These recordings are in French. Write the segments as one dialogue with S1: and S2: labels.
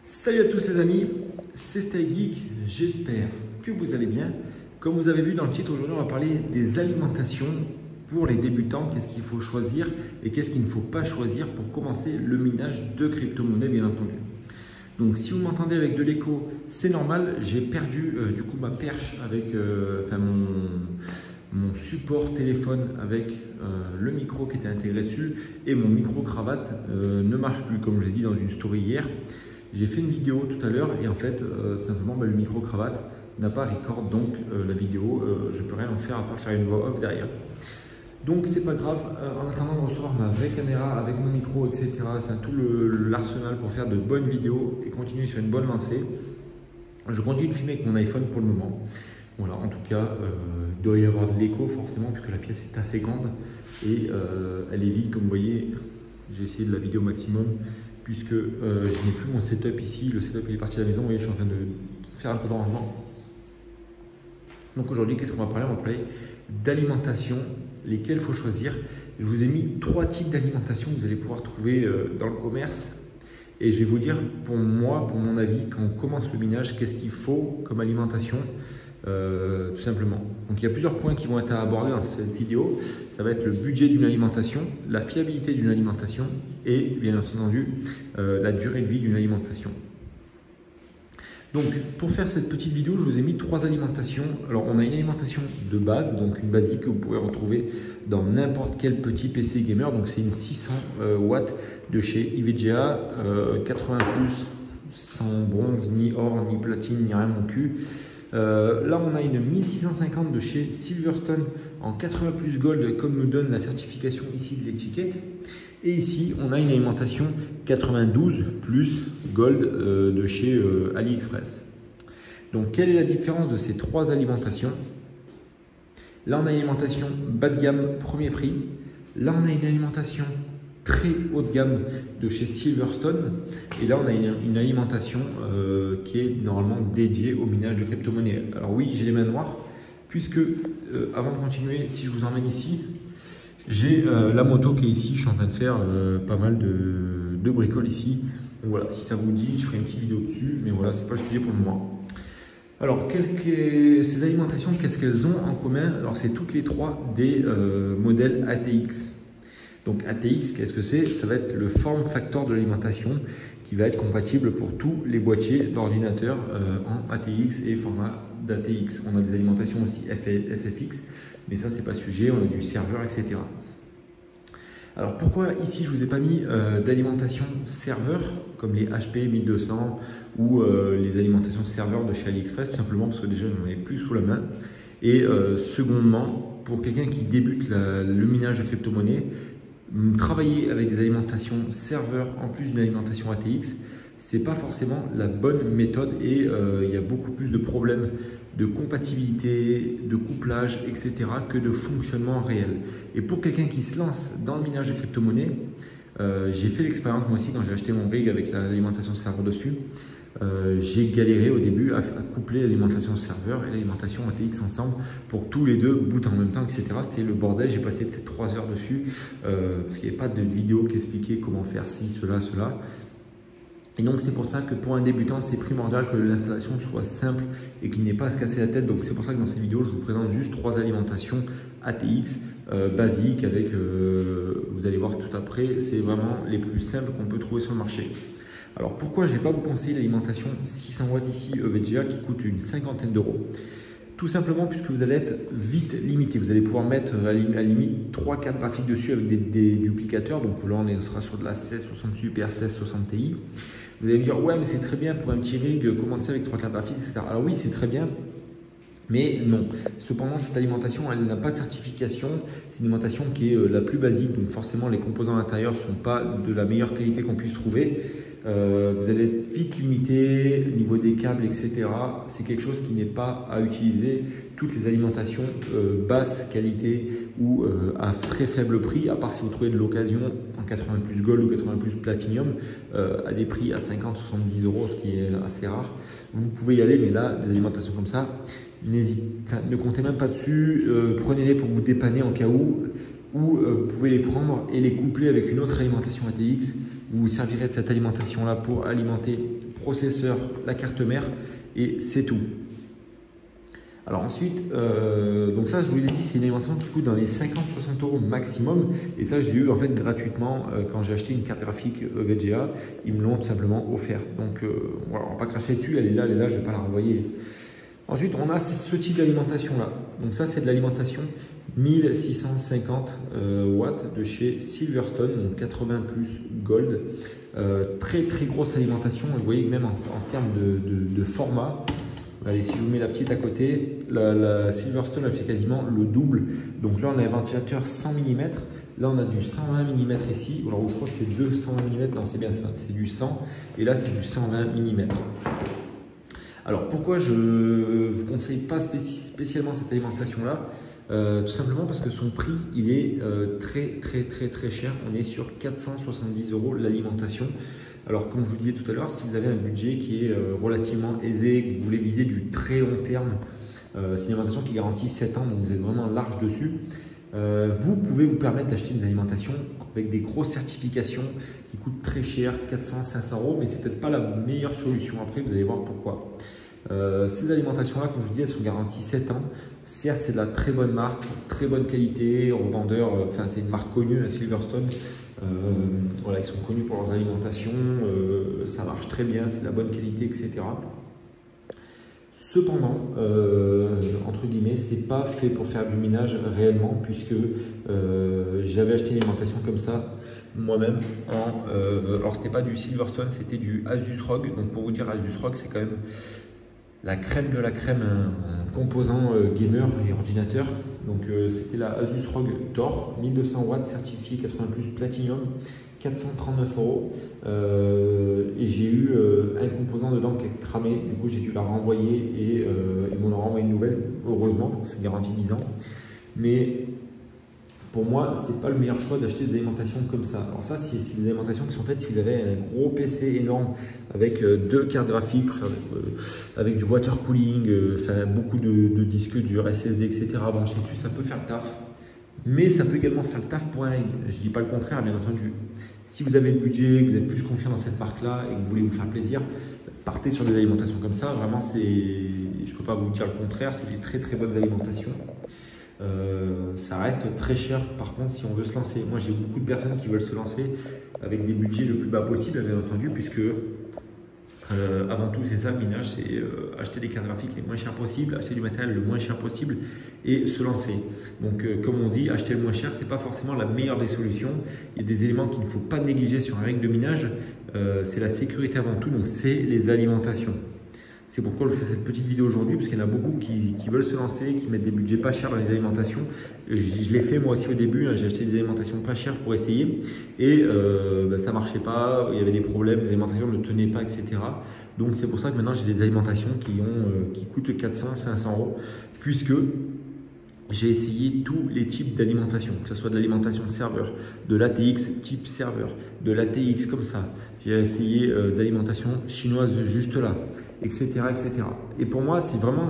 S1: Salut à tous les amis, c'est Stay Geek, j'espère que vous allez bien. Comme vous avez vu dans le titre, aujourd'hui on va parler des alimentations pour les débutants, qu'est-ce qu'il faut choisir et qu'est-ce qu'il ne faut pas choisir pour commencer le minage de crypto-monnaies bien entendu. Donc si vous m'entendez avec de l'écho, c'est normal, j'ai perdu du coup ma perche avec mon support téléphone avec le micro qui était intégré dessus et mon micro cravate ne marche plus comme je l'ai dit dans une story hier. J'ai fait une vidéo tout à l'heure et en fait tout simplement le micro cravate n'a pas record donc la vidéo, je peux rien en faire à part faire une voix off derrière. Donc c'est pas grave, en attendant de recevoir ma vraie caméra avec mon micro etc, enfin tout l'arsenal pour faire de bonnes vidéos et continuer sur une bonne lancée, je continue de filmer avec mon iPhone pour le moment. Voilà, en tout cas, il doit y avoir de l'écho forcément puisque la pièce est assez grande et elle est vide comme vous voyez. J'ai essayé de la vidéo au maximum puisque je n'ai plus mon setup ici, le setup il est parti à la maison, vous voyez je suis en train de faire un peu de rangement. Donc aujourd'hui qu'est-ce qu'on va parler? On va parler d'alimentation, lesquelles il faut choisir. Je vous ai mis 3 types d'alimentation que vous allez pouvoir trouver dans le commerce. Et je vais vous dire pour moi, pour mon avis, quand on commence le minage, qu'est-ce qu'il faut comme alimentation tout simplement. Donc il y a plusieurs points qui vont être abordés dans cette vidéo. Ça va être le budget d'une alimentation, la fiabilité d'une alimentation et bien entendu la durée de vie d'une alimentation. Donc pour faire cette petite vidéo, je vous ai mis 3 alimentations. Alors on a une alimentation de base, donc une basique que vous pouvez retrouver dans n'importe quel petit PC gamer. Donc c'est une 600 watts de chez IVGA, 80+, sans bronze, ni or, ni platine, ni rien mon cul. Là on a une 1650 de chez Silverstone en 80+ gold comme nous donne la certification ici de l'étiquette. Et ici on a une alimentation 92+ gold de chez AliExpress. Donc quelle est la différence de ces 3 alimentations? Là on a une alimentation bas de gamme premier prix. Là on a une alimentation très haut de gamme de chez Silverstone et là on a une alimentation qui est normalement dédiée au minage de crypto-monnaies. Alors oui, j'ai les mains noires puisque avant de continuer, si je vous emmène ici, j'ai la moto qui est ici, je suis en train de faire pas mal de bricoles ici. Donc voilà, si ça vous dit, je ferai une petite vidéo dessus, mais voilà, c'est pas le sujet pour le moment. Alors, ces alimentations, qu'est-ce qu'elles ont en commun? Alors, c'est toutes les 3 des modèles ATX. Donc ATX, qu'est-ce que c'est? Ça va être le form factor de l'alimentation qui va être compatible pour tous les boîtiers d'ordinateur en ATX et format d'ATX. On a des alimentations aussi SFX, mais ça c'est pas le sujet, on a du serveur, etc. Alors pourquoi ici je vous ai pas mis d'alimentation serveur comme les HP 1200 ou les alimentations serveur de chez AliExpress? Tout simplement parce que déjà j'en avais plus sous la main. Et secondement, pour quelqu'un qui débute le minage de crypto-monnaies, travailler avec des alimentations serveurs en plus d'une alimentation ATX, c'est pas forcément la bonne méthode et il y a beaucoup plus de problèmes de compatibilité, de couplage, etc. que de fonctionnement réel. Et pour quelqu'un qui se lance dans le minage de crypto-monnaies, j'ai fait l'expérience moi aussi quand j'ai acheté mon rig avec l'alimentation serveur dessus. J'ai galéré au début à coupler l'alimentation serveur et l'alimentation ATX ensemble pour tous les deux boot en même temps, etc. C'était le bordel, j'ai passé peut-être 3 heures dessus parce qu'il n'y avait pas de vidéo qui expliquait comment faire ci, cela, cela. Et donc c'est pour ça que pour un débutant, c'est primordial que l'installation soit simple et qu'il n'ait pas à se casser la tête. Donc c'est pour ça que dans ces vidéos, je vous présente juste 3 alimentations ATX basiques avec, vous allez voir tout après, c'est vraiment les plus simples qu'on peut trouver sur le marché. Alors pourquoi je ne vais pas vous conseiller l'alimentation 600 watts ici EVGA qui coûte une 50aine d'euros? Tout simplement puisque vous allez être vite limité. Vous allez pouvoir mettre à la limite 3-4 graphiques dessus avec des duplicateurs. Donc là on sera sur de la 1660 Super, 1660 Ti. Vous allez me dire ouais mais c'est très bien pour un petit rig commencer avec 3-4 graphiques, etc. Alors oui c'est très bien. Mais non, cependant cette alimentation elle n'a pas de certification, c'est une alimentation qui est la plus basique, donc forcément les composants à l'intérieur ne sont pas de la meilleure qualité qu'on puisse trouver. Vous allez être vite limité au niveau des câbles, etc. C'est quelque chose qui n'est pas à utiliser. Toutes les alimentations basse qualité ou à très faible prix, à part si vous trouvez de l'occasion en 80+ gold ou 80+ platinum à des prix à 50-70 euros, ce qui est assez rare. Vous pouvez y aller, mais là, des alimentations comme ça, ne comptez même pas dessus. Prenez-les pour vous dépanner en cas où, ou vous pouvez les prendre et les coupler avec une autre alimentation ATX. Vous vous servirez de cette alimentation-là pour alimenter processeur, la carte mère et c'est tout. Alors ensuite, donc ça je vous l'ai dit, c'est une alimentation qui coûte dans les 50-60 € maximum et ça je l'ai eu en fait gratuitement quand j'ai acheté une carte graphique VGA, ils me l'ont tout simplement offert. Donc voilà, on ne va pas cracher dessus, elle est là, je ne vais pas la renvoyer. Ensuite, on a ce type d'alimentation là. Donc ça c'est de l'alimentation 1650 watts de chez Silverstone, donc 80 plus Gold. Très grosse alimentation, vous voyez même en termes de format. Allez, si je vous mets la petite à côté, la Silverstone elle fait quasiment le double. Donc là on a un ventilateur 100 mm, là on a du 120 mm ici, alors je crois que c'est 220 mm, non c'est bien ça, c'est du 100 et là c'est du 120 mm. Alors pourquoi je ne vous conseille pas spécialement cette alimentation là? Tout simplement parce que son prix il est très cher. On est sur 470 € l'alimentation. Alors comme je vous disais tout à l'heure, si vous avez un budget qui est relativement aisé, que vous voulez viser du très long terme, c'est une alimentation qui garantit 7 ans, donc vous êtes vraiment large dessus. Vous pouvez vous permettre d'acheter des alimentations avec des grosses certifications qui coûtent très cher, 400-500 €, mais c'est peut-être pas la meilleure solution. Après vous allez voir pourquoi. Ces alimentations-là, comme je vous dis, elles sont garanties 7 ans. Certes, c'est de la très bonne marque, très bonne qualité, revendeur, enfin c'est une marque connue, Silverstone. Voilà, ils sont connus pour leurs alimentations, ça marche très bien, c'est de la bonne qualité, etc. Cependant, entre guillemets, c'est pas fait pour faire du minage réellement, puisque j'avais acheté une alimentation comme ça moi-même. Alors c'était pas du Silverstone, c'était du Asus ROG. Donc pour vous dire, Asus ROG, c'est quand même la crème de la crème en composant gamer et ordinateur. Donc c'était la Asus ROG Thor, 1200 watts, certifié 80 plus Platinum, 439 €. Et j'ai eu un composant dedans qui est cramé, du coup j'ai dû la renvoyer et ils m'en ont renvoyé une nouvelle, heureusement, c'est garanti 10 ans. Mais pour moi, c'est pas le meilleur choix d'acheter des alimentations comme ça. Alors ça, c'est des alimentations qui sont faites si vous avez un gros PC énorme avec 2 cartes graphiques, avec du water cooling, beaucoup de disques durs, SSD, etc. branchés dessus, ça peut faire le taf. Mais ça peut également faire le taf pour un rig. Je ne dis pas le contraire, bien entendu. Si vous avez le budget, que vous êtes plus confiant dans cette marque-là et que vous voulez vous faire plaisir, partez sur des alimentations comme ça. Vraiment, je ne peux pas vous dire le contraire, c'est des très bonnes alimentations. Ça reste très cher par contre si on veut se lancer. Moi j'ai beaucoup de personnes qui veulent se lancer avec des budgets le plus bas possible, bien entendu, puisque avant tout c'est ça le minage, c'est acheter des cartes graphiques les moins chères possibles, acheter du matériel le moins cher possible et se lancer. Donc comme on dit, acheter le moins cher, c'est pas forcément la meilleure des solutions. Il y a des éléments qu'il ne faut pas négliger sur un rig de minage, c'est la sécurité avant tout, donc c'est les alimentations. C'est pourquoi je fais cette petite vidéo aujourd'hui, parce qu'il y en a beaucoup qui veulent se lancer, qui mettent des budgets pas chers dans les alimentations. Je l'ai fait moi aussi au début, hein, j'ai acheté des alimentations pas chères pour essayer et ça marchait pas, il y avait des problèmes, les alimentations ne tenaient pas, etc. Donc c'est pour ça que maintenant j'ai des alimentations qui coûtent 400-500 €, puisque j'ai essayé tous les types d'alimentation, que ce soit de l'alimentation serveur, de l'ATX type serveur, de l'ATX comme ça. J'ai essayé de l'alimentation chinoise juste là, etc., etc. Et pour moi, c'est vraiment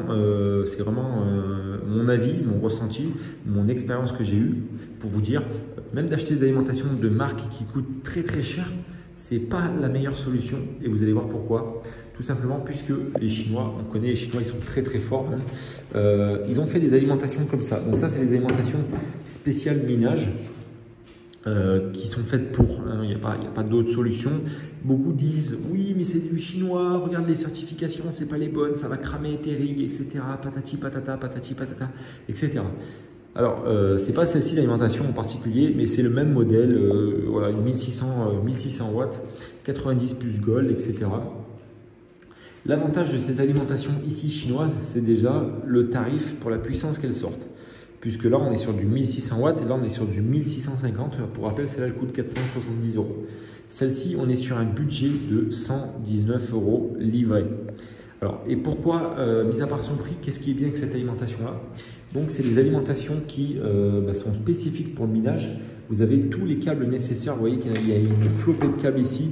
S1: mon avis, mon ressenti, mon expérience que j'ai eue pour vous dire, même d'acheter des alimentations de marque qui coûtent très cher, c'est pas la meilleure solution et vous allez voir pourquoi. Tout simplement puisque les Chinois, on connaît les Chinois, ils sont très forts. Hein. Ils ont fait des alimentations comme ça. Donc ça, c'est des alimentations spéciales minage qui sont faites pour. Hein. Il n'y a pas d'autre solution. Beaucoup disent oui, mais c'est du chinois. Regarde les certifications, c'est pas les bonnes, ça va cramer tes rigs, etc. Patati patata, etc. Alors, c'est pas celle-ci l'alimentation en particulier, mais c'est le même modèle. Voilà, une 1600 watts, 90 plus gold, etc. L'avantage de ces alimentations ici chinoises, c'est déjà le tarif pour la puissance qu'elles sortent. Puisque là, on est sur du 1600 watts et là, on est sur du 1650. Pour rappel, celle-là, elle coûte 470 €. Celle-ci, on est sur un budget de 119 € livré. Alors, et pourquoi, mis à part son prix, qu'est-ce qui est bien avec cette alimentation-là? Donc, c'est des alimentations qui sont spécifiques pour le minage. Vous avez tous les câbles nécessaires. Vous voyez qu'il y a une flopée de câbles ici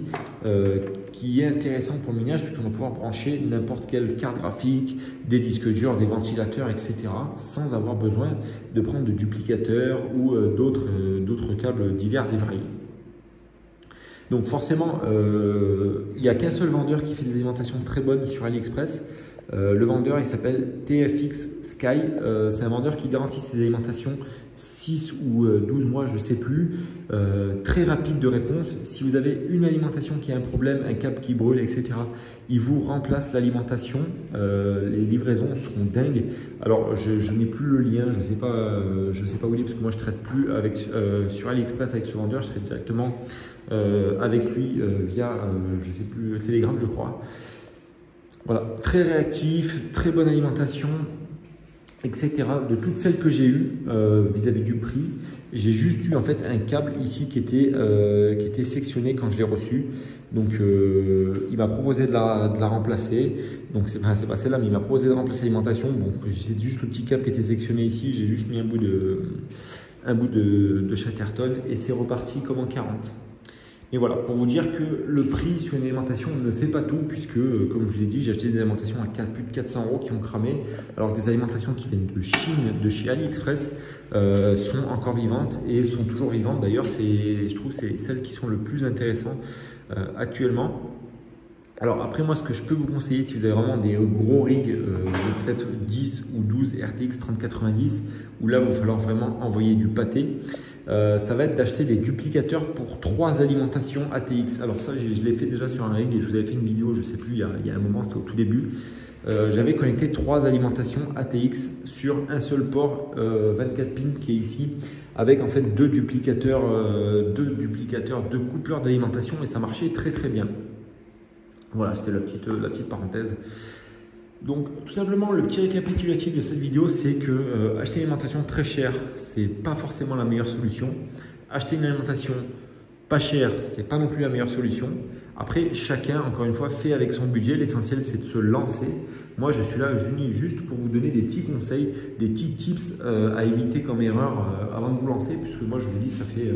S1: qui est intéressant pour le minage, puisqu'on va pouvoir brancher n'importe quelle carte graphique, des disques durs, des ventilateurs, etc. sans avoir besoin de prendre de duplicateurs ou d'autres câbles divers et variés. Donc forcément, il n'y a qu'un seul vendeur qui fait des alimentations très bonnes sur AliExpress. Le vendeur, il s'appelle TFX Sky. C'est un vendeur qui garantit ses alimentations 6 ou 12 mois, je ne sais plus. Très rapide de réponse. Si vous avez une alimentation qui a un problème, un câble qui brûle, etc., il vous remplace l'alimentation. Les livraisons seront dingues. Alors, je n'ai plus le lien, je ne sais pas où il est, parce que moi, je ne traite plus sur AliExpress avec ce vendeur. Je traite directement avec lui via, je ne sais plus, Telegram, je crois. Voilà, très réactif, très bonne alimentation, etc. De toutes celles que j'ai eues vis-à-vis du prix, j'ai juste eu en fait un câble ici qui était sectionné quand je l'ai reçu. Donc il m'a proposé de la remplacer. Donc c'est pas celle-là, mais il m'a proposé de remplacer l'alimentation. Bon, c'est juste le petit câble qui était sectionné ici. J'ai juste mis un bout de Chatterton et c'est reparti comme en 40. Et voilà, pour vous dire que le prix sur une alimentation ne fait pas tout, puisque, comme je vous ai dit, j'ai acheté des alimentations à plus de 400 € qui ont cramé, alors que des alimentations qui viennent de Chine, de chez AliExpress, sont encore vivantes et sont toujours vivantes. D'ailleurs, je trouve que c'est celles qui sont le plus intéressantes actuellement. Alors après, moi, ce que je peux vous conseiller, si vous avez vraiment des gros rigs, peut-être 10 ou 12 RTX 3090, où là, il va falloir vraiment envoyer du pâté, ça va être d'acheter des duplicateurs pour 3 alimentations ATX. Alors ça, je l'ai fait déjà sur un rig et je vous avais fait une vidéo, je ne sais plus, il y a un moment, c'était au tout début. J'avais connecté 3 alimentations ATX sur un seul port 24 pins qui est ici, avec en fait deux duplicateurs, deux coupleurs d'alimentation, et ça marchait très très bien. Voilà, c'était la petite parenthèse. Donc, tout simplement, le petit récapitulatif de cette vidéo, c'est que acheter une alimentation très chère, c'est pas forcément la meilleure solution. Acheter une alimentation pas chère, c'est pas non plus la meilleure solution. Après, chacun, encore une fois, fait avec son budget. L'essentiel, c'est de se lancer. Moi, je suis là juste pour vous donner des petits conseils, des petits tips à éviter comme erreur avant de vous lancer. Puisque moi, je vous dis, ça fait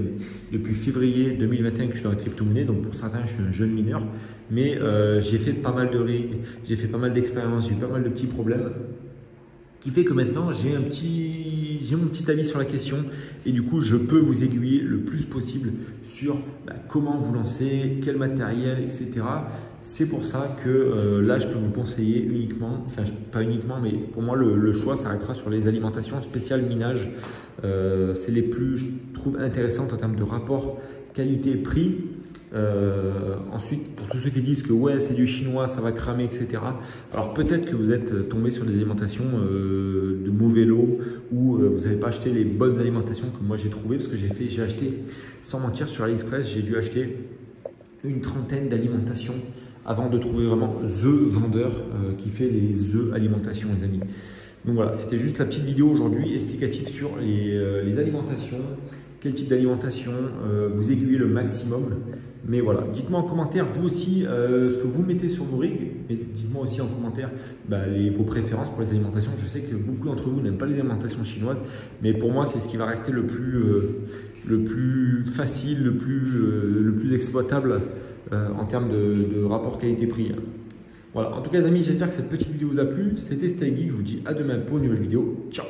S1: depuis février 2021 que je suis dans la crypto-monnaie. Donc, pour certains, je suis un jeune mineur. Mais j'ai fait pas mal de rigs, j'ai fait pas mal d'expériences, j'ai eu pas mal de petits problèmes, qui fait que maintenant j'ai mon petit avis sur la question, et du coup je peux vous aiguiller le plus possible sur comment vous lancer, quel matériel, etc. C'est pour ça que là je peux vous conseiller uniquement, enfin pas uniquement, mais pour moi le choix s'arrêtera sur les alimentations spéciales minage. C'est les plus, je trouve, intéressantes en termes de rapport qualité-prix. Ensuite, pour tous ceux qui disent que ouais, c'est du chinois, ça va cramer, etc. Alors peut-être que vous êtes tombé sur des alimentations de mauvais lot, ou vous n'avez pas acheté les bonnes alimentations que moi j'ai trouvées, parce que j'ai acheté, sans mentir, sur AliExpress, j'ai dû acheter une trentaine d'alimentations avant de trouver vraiment the vendeur qui fait les alimentations, les amis. Donc voilà, c'était juste la petite vidéo aujourd'hui explicative sur les alimentations, quel type d'alimentation vous aiguillez le maximum. Mais voilà, dites-moi en commentaire vous aussi ce que vous mettez sur vos rigs, et dites-moi aussi en commentaire vos préférences pour les alimentations. Je sais que beaucoup d'entre vous n'aiment pas les alimentations chinoises, mais pour moi c'est ce qui va rester le plus facile, le plus exploitable en termes de rapport qualité-prix. Voilà, en tout cas les amis, j'espère que cette petite vidéo vous a plu. C'était Staygeek, je vous dis à demain pour une nouvelle vidéo. Ciao!